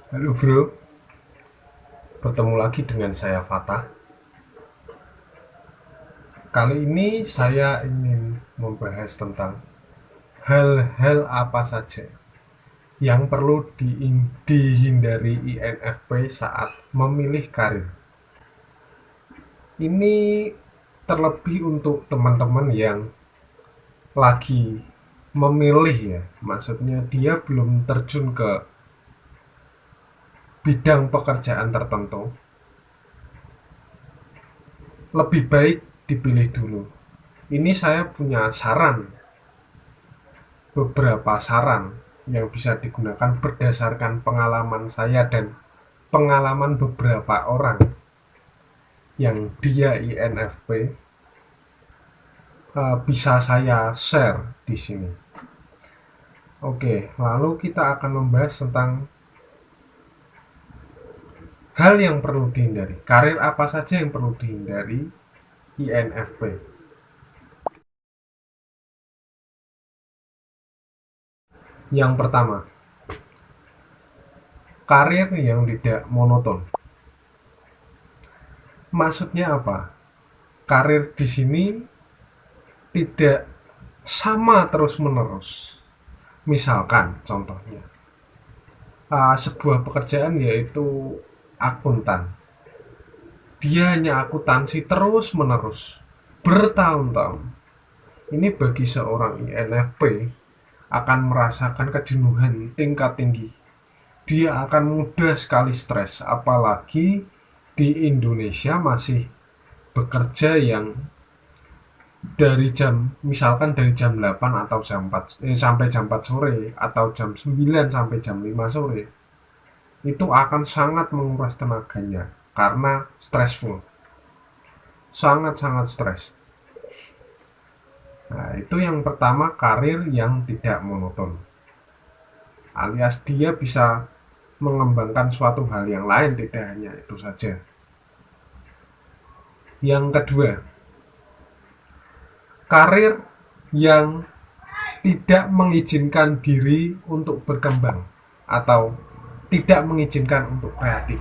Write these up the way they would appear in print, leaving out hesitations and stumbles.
Halo bro, bertemu lagi dengan saya Fatah. Kali ini saya ingin membahas tentang hal-hal apa saja yang perlu dihindari INFP saat memilih karir. Ini terlebih untuk teman-teman yang lagi memilih ya, maksudnya dia belum terjun ke bidang pekerjaan tertentu, lebih baik dipilih dulu. Ini saya punya beberapa saran yang bisa digunakan berdasarkan pengalaman saya dan pengalaman beberapa orang yang dia INFP, bisa saya share di sini. Oke, lalu kita akan membahas tentang hal yang perlu dihindari. Karir apa saja yang perlu dihindari INFP? Yang pertama, karir yang tidak monoton. Maksudnya apa? Karir di sini tidak sama terus-menerus. Misalkan contohnya, sebuah pekerjaan yaitu akuntan. Dia hanya akuntansi terus-menerus, bertahun-tahun. Ini bagi seorang INFP akan merasakan kejenuhan tingkat tinggi. Dia akan mudah sekali stres, apalagi di Indonesia masih bekerja yang dari jam misalkan dari jam 8 atau jam 4 sampai jam 4 sore atau jam 9 sampai jam 5 sore, itu akan sangat menguras tenaganya karena stressful, sangat-sangat stres. Nah, itu yang pertama, karir yang tidak monoton, alias dia bisa mengembangkan suatu hal yang lain, tidak hanya itu saja. Yang kedua, karir yang tidak mengizinkan diri untuk berkembang atau tidak mengizinkan untuk kreatif.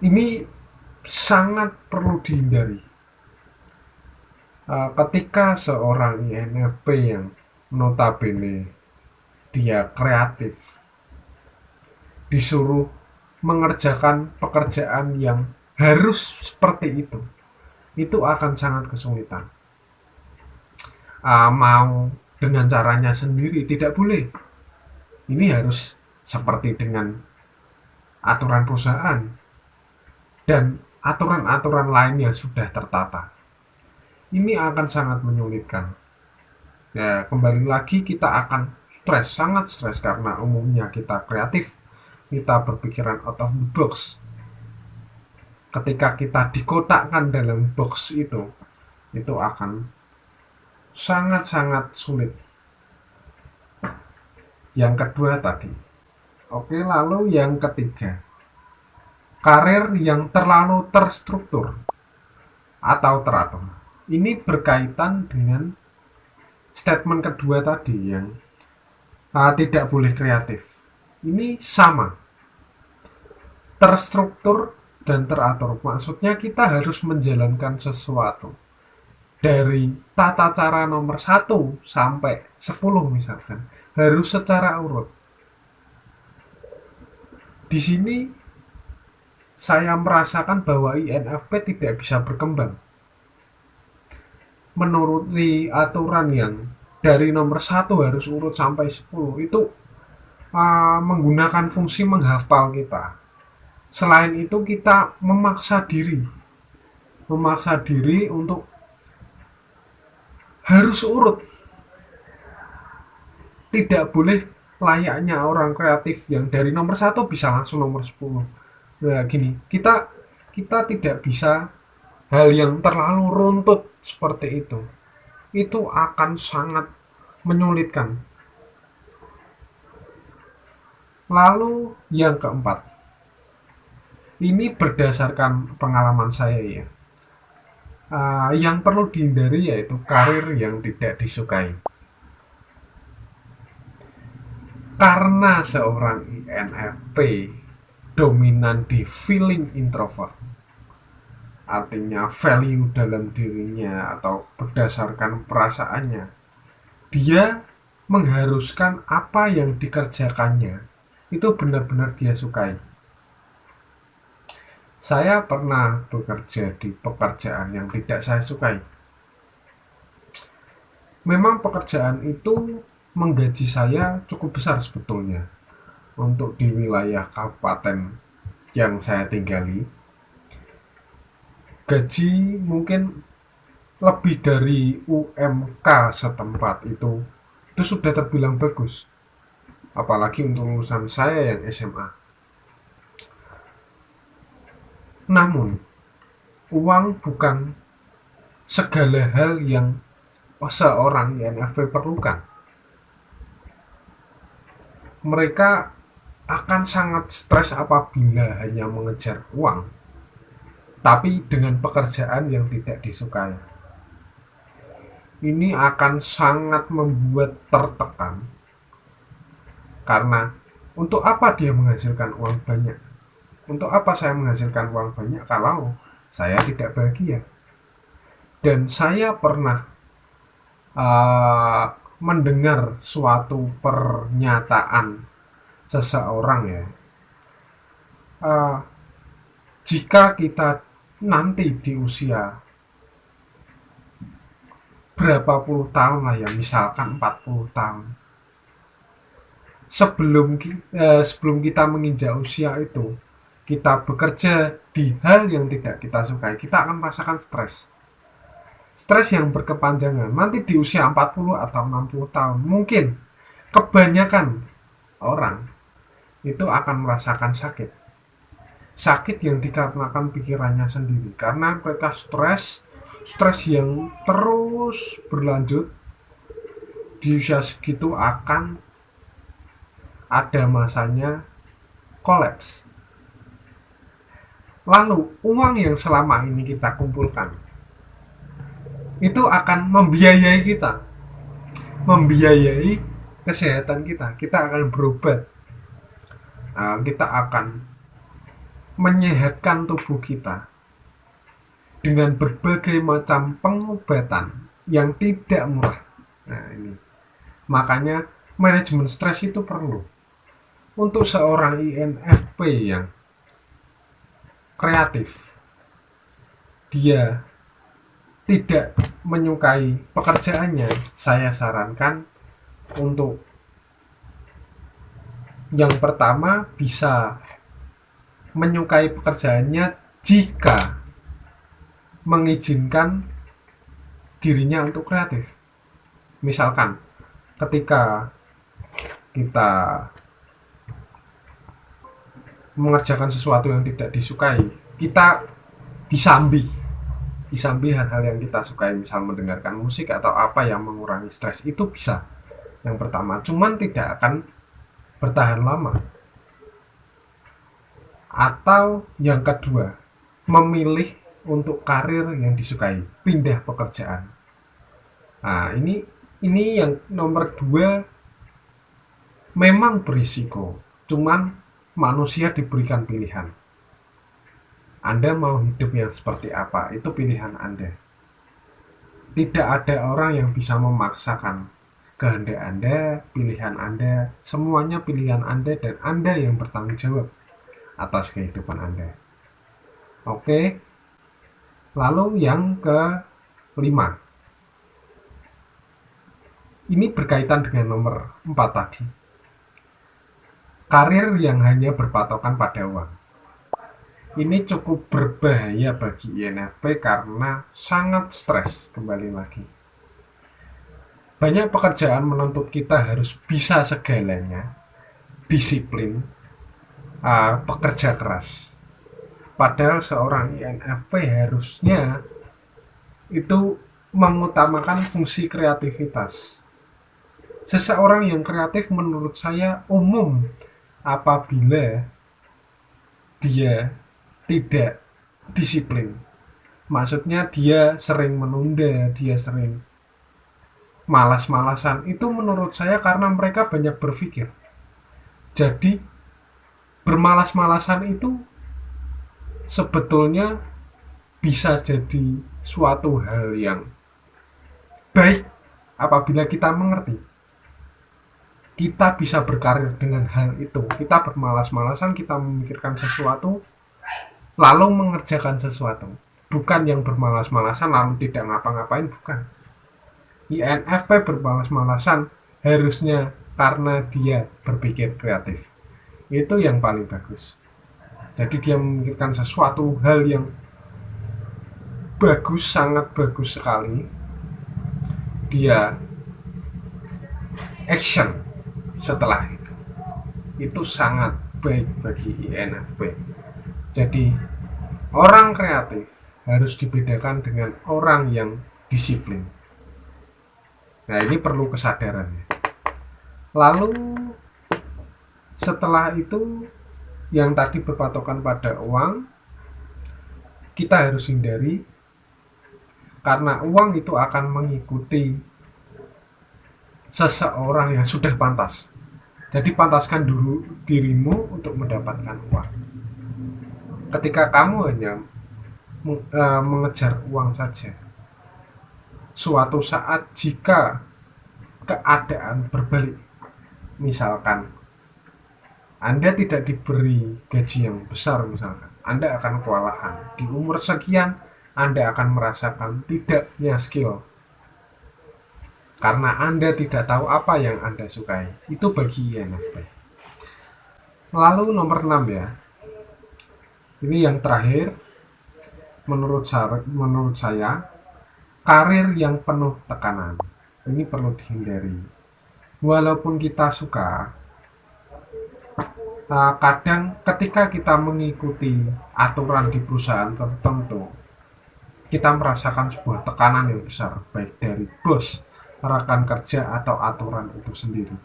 Ini sangat perlu dihindari. Ketika seorang INFP yang notabene dia kreatif disuruh mengerjakan pekerjaan yang harus seperti itu akan sangat kesulitan. Mau dengan caranya sendiri tidak boleh. Ini harus seperti dengan aturan perusahaan dan aturan-aturan lain yang sudah tertata. Ini akan sangat menyulitkan. Ya, kembali lagi kita akan stres, sangat stres karena umumnya kita kreatif, kita berpikiran out of the box. Ketika kita dikotakkan dalam box itu akan sangat-sangat sulit. Yang kedua tadi. Oke, lalu yang ketiga, karir yang terlalu terstruktur atau teratur. Ini berkaitan dengan statement kedua tadi yang tidak boleh kreatif. Ini sama, terstruktur dan teratur. Maksudnya kita harus menjalankan sesuatu dari tata cara nomor 1 sampai 10 misalkan, harus secara urut. Di sini saya merasakan bahwa INFP tidak bisa berkembang menuruti aturan yang dari nomor 1 harus urut sampai 10. Itu menggunakan fungsi menghafal kita. Selain itu kita memaksa diri untuk harus urut. Tidak boleh layaknya orang kreatif yang dari nomor 1 bisa langsung nomor 10. Nah gini, kita tidak bisa hal yang terlalu runtut seperti itu akan sangat menyulitkan. Lalu yang keempat, ini berdasarkan pengalaman saya ya. Yang perlu dihindari yaitu karir yang tidak disukai. Karena seorang INFP dominan di feeling introvert, artinya value dalam dirinya atau berdasarkan perasaannya, dia mengharuskan apa yang dikerjakannya itu benar-benar dia sukai. Saya pernah bekerja di pekerjaan yang tidak saya sukai. Memang pekerjaan itu menggaji saya cukup besar sebetulnya untuk di wilayah kabupaten yang saya tinggali. Gaji mungkin lebih dari UMK setempat itu sudah terbilang bagus, apalagi untuk lulusan saya yang SMA. Namun uang bukan segala hal yang seorang INFP perlukan. Mereka akan sangat stres apabila hanya mengejar uang, tapi dengan pekerjaan yang tidak disukai. Ini akan sangat membuat tertekan, karena untuk apa dia menghasilkan uang banyak? Untuk apa saya menghasilkan uang banyak kalau saya tidak bahagia? Dan saya pernah uh, mendengar suatu pernyataan seseorang ya, uh, jika kita nanti di usia berapa puluh tahun lah ya, misalkan 40 tahun, sebelum kita menginjak usia itu, kita bekerja di hal yang tidak kita sukai, kita akan merasakan stres. Stres yang berkepanjangan. Nanti di usia 40 atau 60 tahun, mungkin kebanyakan orang itu akan merasakan sakit. Sakit yang dikarenakan pikirannya sendiri. Karena mereka stres yang terus berlanjut, di usia segitu akan ada masanya kolaps. Lalu uang yang selama ini kita kumpulkan itu akan membiayai kita, membiayai kesehatan kita. Kita akan berobat, kita akan menyehatkan tubuh kita dengan berbagai macam pengobatan yang tidak murah. Nah ini, makanya manajemen stres itu perlu untuk seorang INFP yang kreatif. Dia tidak menyukai pekerjaannya, saya sarankan untuk yang pertama bisa menyukai pekerjaannya jika mengizinkan dirinya untuk kreatif. Misalkan ketika kita mengerjakan sesuatu yang tidak disukai, kita disambi hal-hal yang kita sukai, misal mendengarkan musik atau apa yang mengurangi stres, itu bisa. Yang pertama, cuman tidak akan bertahan lama. Atau yang kedua, memilih untuk karir yang disukai, pindah pekerjaan. Nah, ini yang nomor 2 memang berisiko, cuman manusia diberikan pilihan. Anda mau hidup yang seperti apa, itu pilihan Anda. Tidak ada orang yang bisa memaksakan kehendak Anda, pilihan Anda, semuanya pilihan Anda dan Anda yang bertanggung jawab atas kehidupan Anda. Oke. Lalu yang kelima. Ini berkaitan dengan nomor 4 tadi. Karir yang hanya berpatokan pada uang. Ini cukup berbahaya bagi INFP karena sangat stres. Kembali lagi, banyak pekerjaan menuntut kita harus bisa segalanya, disiplin, pekerja keras. Padahal seorang INFP harusnya itu mengutamakan fungsi kreativitas. Seseorang yang kreatif menurut saya umum apabila dia tidak disiplin. Maksudnya dia sering menunda, dia sering malas-malasan. Itu menurut saya karena mereka banyak berpikir. Jadi bermalas-malasan itu sebetulnya bisa jadi suatu hal yang baik apabila kita mengerti. Kita bisa berkarir dengan hal itu. Kita bermalas-malasan, kita memikirkan sesuatu, lalu mengerjakan sesuatu. Bukan yang bermalas-malasan lalu tidak ngapa-ngapain, bukan. INFP bermalas-malasan harusnya karena dia berpikir kreatif. Itu yang paling bagus. Jadi dia memikirkan sesuatu hal yang bagus, sangat bagus sekali. Dia action setelah itu sangat baik bagi INFP. Jadi orang kreatif harus dibedakan dengan orang yang disiplin. Nah, ini perlu kesadaran. Lalu setelah itu yang tadi berpatokan pada uang, kita harus hindari karena uang itu akan mengikuti seseorang yang sudah pantas. Jadi pantaskan dulu dirimu untuk mendapatkan uang. Ketika kamu hanya mengejar uang saja, suatu saat jika keadaan berbalik, misalkan Anda tidak diberi gaji yang besar, misalkan Anda akan kewalahan. Di umur sekian Anda akan merasakan tidaknya skill karena Anda tidak tahu apa yang Anda sukai. Itu bagi INFP. Lalu nomor 6 ya. Ini yang terakhir menurut saya karir yang penuh tekanan. Ini perlu dihindari. Walaupun kita suka, kadang ketika kita mengikuti aturan di perusahaan tertentu, kita merasakan sebuah tekanan yang besar, baik dari bos, rekan kerja, atau aturan itu sendiri.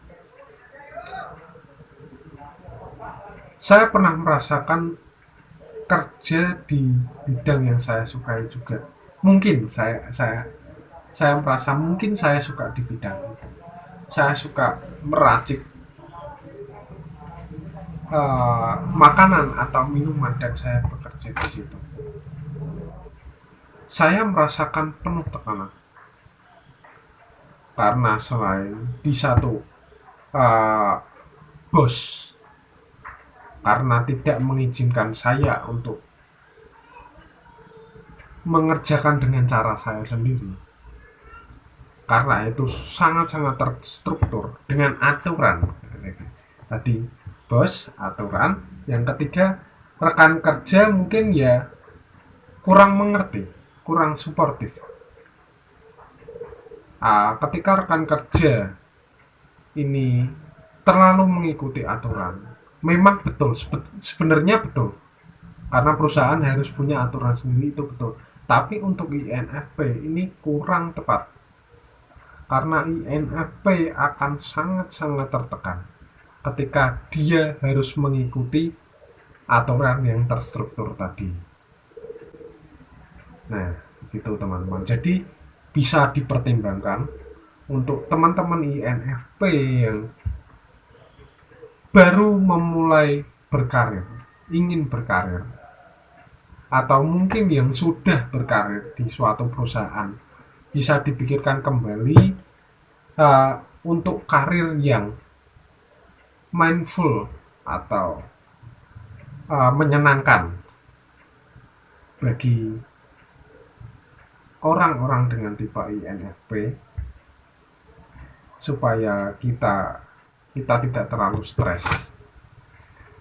Saya pernah merasakan kerja di bidang yang saya sukai juga. Mungkin saya merasa mungkin saya suka di bidang itu. Saya suka meracik makanan atau minuman dan saya bekerja di situ. Saya merasakan penuh tekanan. Karena selain di satu bos karena tidak mengizinkan saya untuk mengerjakan dengan cara saya sendiri, karena itu sangat-sangat terstruktur dengan aturan. Tadi bos, aturan. Yang ketiga, rekan kerja mungkin ya kurang mengerti, kurang suportif. Ketika rekan kerja ini terlalu mengikuti aturan, memang betul, sebenarnya betul, karena perusahaan harus punya aturan sendiri, itu betul. Tapi untuk INFP ini kurang tepat, karena INFP akan sangat-sangat tertekan ketika dia harus mengikuti aturan yang terstruktur tadi. Nah, gitu teman-teman. Jadi bisa dipertimbangkan untuk teman-teman INFP yang baru memulai berkarir, ingin berkarir, atau mungkin yang sudah berkarir di suatu perusahaan, bisa dipikirkan kembali untuk karir yang mindful atau menyenangkan bagi orang-orang dengan tipe INFP, supaya kita tidak terlalu stres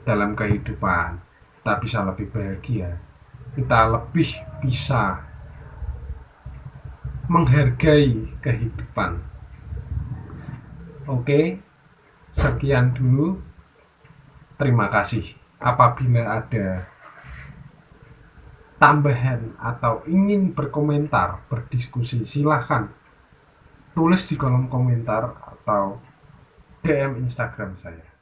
dalam kehidupan. Kita bisa lebih bahagia, kita lebih bisa menghargai kehidupan. Oke, sekian dulu. Terima kasih. Apabila ada tambahan atau ingin berkomentar, berdiskusi, silahkan tulis di kolom komentar atau DM Instagram saya.